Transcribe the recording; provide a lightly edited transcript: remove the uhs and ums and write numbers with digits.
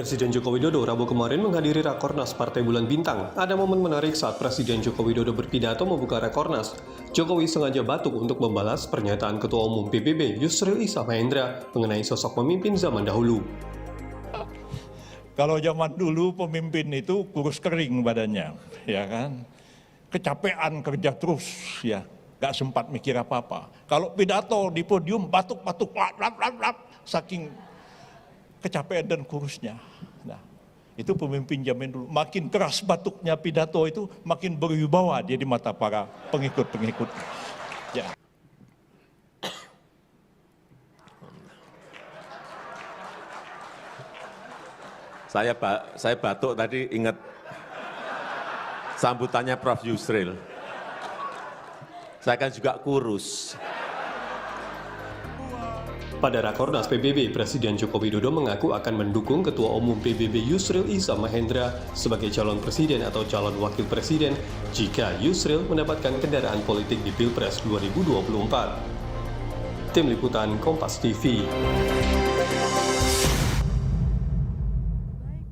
Presiden Joko Widodo Rabu kemarin menghadiri Rakornas Partai Bulan Bintang. Ada momen menarik saat Presiden Joko Widodo berpidato membuka Rakornas. Jokowi sengaja batuk untuk membalas pernyataan Ketua Umum PBB Yusril Iza Mahendra mengenai sosok pemimpin zaman dahulu. Kalau zaman dulu pemimpin itu kurus kering badannya, ya kan? Kecapean kerja terus, ya, gak sempat mikir apa-apa. Kalau pidato di podium batuk-batuk, saking kecapean dan kurusnya. Nah, itu pemimpin zaman dulu. Makin keras batuknya pidato itu, makin berwibawa dia di mata para pengikut-pengikut. Ya. Saya batuk tadi ingat sambutannya Prof. Yusril. Saya kan juga kurus. Pada Rakornas PBB, Presiden Joko Widodo mengaku akan mendukung Ketua Umum PBB Yusril Iza Mahendra sebagai calon presiden atau calon wakil presiden jika Yusril mendapatkan kendaraan politik di Pilpres 2024. Tim Liputan Kompas TV.